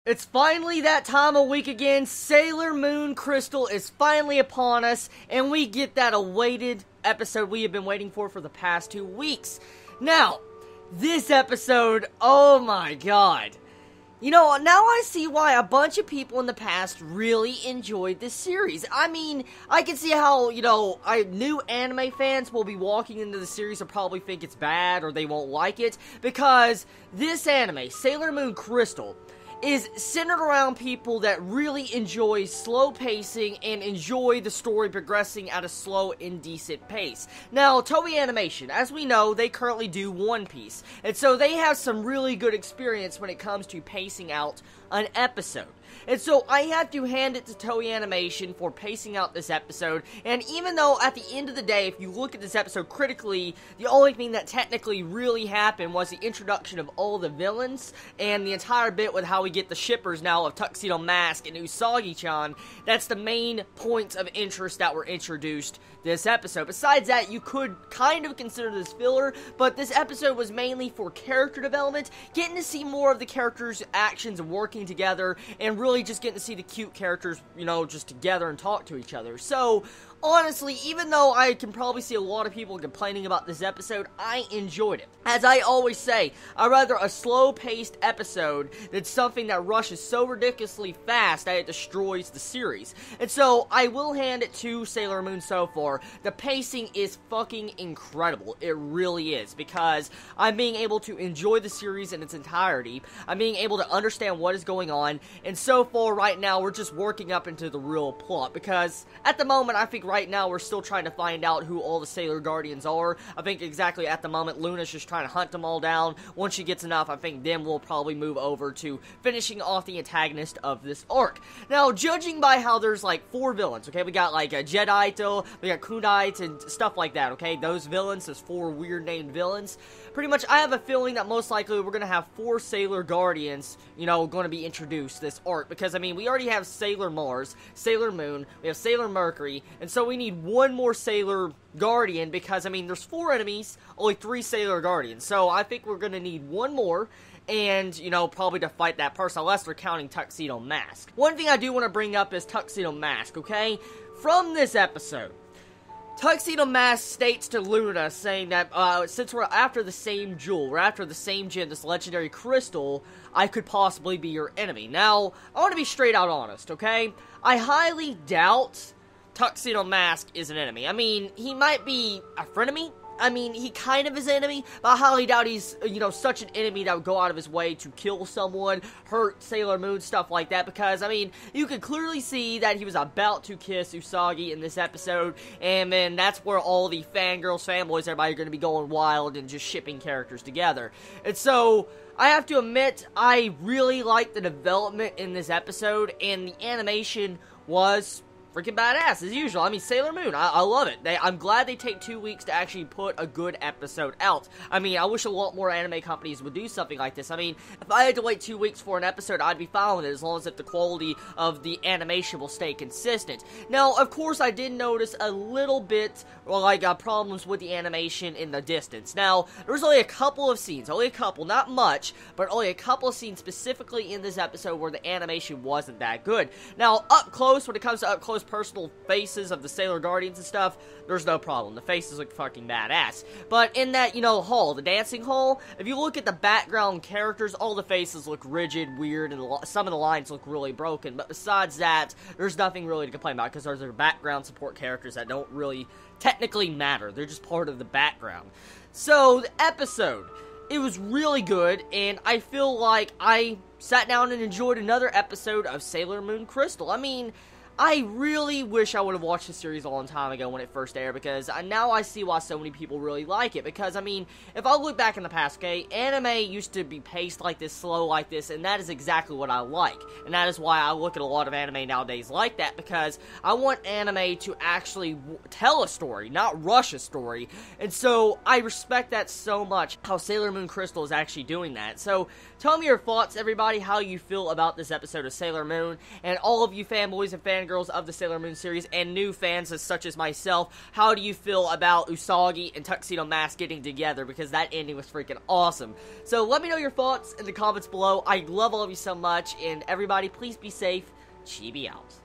It's finally that time of week again. Sailor Moon Crystal is finally upon us, and we get that awaited episode we have been waiting for the past 2 weeks. Now, this episode, oh my god. You know, now I see why a bunch of people in the past really enjoyed this series. I mean, I can see how, new anime fans will be walking into the series and probably think it's bad or they won't like it, because this anime, Sailor Moon Crystal, is centered around people that really enjoy slow pacing and enjoy the story progressing at a slow and decent pace. Now, Toei Animation, as we know, they currently do One Piece, and so they have some really good experience when it comes to pacing out an episode. And so I have to hand it to Toei Animation for pacing out this episode, and even though at the end of the day, if you look at this episode critically, the only thing that technically really happened was the introduction of all the villains, and the entire bit with how we get the shippers now of Tuxedo Mask and Usagi-chan, that's the main points of interest that were introduced this episode. Besides that, you could kind of consider this filler, but this episode was mainly for character development, getting to see more of the characters' actions and working together, and really just getting to see the cute characters, just together and talk to each other. So, honestly, even though I can probably see a lot of people complaining about this episode, I enjoyed it. As I always say, I'd rather a slow-paced episode than something that rushes so ridiculously fast that it destroys the series. And so, I will hand it to Sailor Moon so far. The pacing is fucking incredible. It really is, because I'm being able to enjoy the series in its entirety. I'm being able to understand what is going on, and so far, right now, we're just working up into the real plot, because at the moment, I think right now we're still trying to find out who all the Sailor Guardians are. I think exactly at the moment, Luna's just trying to hunt them all down. Once she gets enough, I think then we'll probably move over to finishing off the antagonist of this arc. Now, judging by how there's like 4 villains, okay? We got like a Jedi, we got Kundites, and stuff like that, okay? Those villains, those 4 weird named villains. Pretty much, I have a feeling that most likely we're going to have 4 Sailor Guardians, going to be introduced this arc. Because, I mean, we already have Sailor Mars, Sailor Moon, we have Sailor Mercury, and so we need 1 more Sailor Guardian, because, I mean, there's 4 enemies, only 3 Sailor Guardians, so I think we're gonna need 1 more, and, probably to fight that person, unless they're counting Tuxedo Mask. One thing I do want to bring up is Tuxedo Mask, okay? From this episode, Tuxedo Mask states to Luna, saying that, since we're after the same jewel, we're after the same gem, this legendary crystal, I could possibly be your enemy. Now, I want to be straight out honest, okay? I highly doubt Tuxedo Mask is an enemy. I mean, he might be a frenemy. I mean, he kind of is an enemy, but I highly doubt he's, such an enemy that would go out of his way to kill someone, hurt Sailor Moon, stuff like that, because, I mean, you can clearly see that he was about to kiss Usagi in this episode, and then that's where all the fangirls, fanboys, everybody are going to be going wild and just shipping characters together. And so, I have to admit, I really like the development in this episode, and the animation was freaking badass, as usual. I mean, Sailor Moon, I love it. I'm glad they take 2 weeks to actually put a good episode out. I mean, I wish a lot more anime companies would do something like this. I mean, if I had to wait 2 weeks for an episode, I'd be fine with it, as long as if the quality of the animation will stay consistent. Now, of course, I did notice a little bit, problems with the animation in the distance. Now, there's only a couple of scenes, not much, but only a couple of scenes specifically in this episode where the animation wasn't that good. Now, up close, when it comes to up close personal faces of the Sailor Guardians and stuff, there's no problem. The faces look fucking badass. But in that, hall, the dancing hall, if you look at the background characters, all the faces look rigid, weird, and some of the lines look really broken. But besides that, there's nothing really to complain about, because those are background support characters that don't really technically matter. They're just part of the background. So, the episode, it was really good, and I feel like I sat down and enjoyed another episode of Sailor Moon Crystal. I mean, I really wish I would have watched the series a long time ago when it first aired, because now I see why so many people really like it. Because, I mean, if I look back in the past, okay, anime used to be paced like this, slow like this, and that is exactly what I like. And that is why I look at a lot of anime nowadays like that, because I want anime to actually tell a story, not rush a story. And so, I respect that so much, how Sailor Moon Crystal is actually doing that. So, tell me your thoughts, everybody, how you feel about this episode of Sailor Moon, and all of you fanboys and fangirls fangirls of the Sailor Moon series and new fans such as myself, how do you feel about Usagi and Tuxedo Mask getting together? Because that ending was freaking awesome. So let me know your thoughts in the comments below. I love all of you so much, and everybody, please be safe. Chibi out.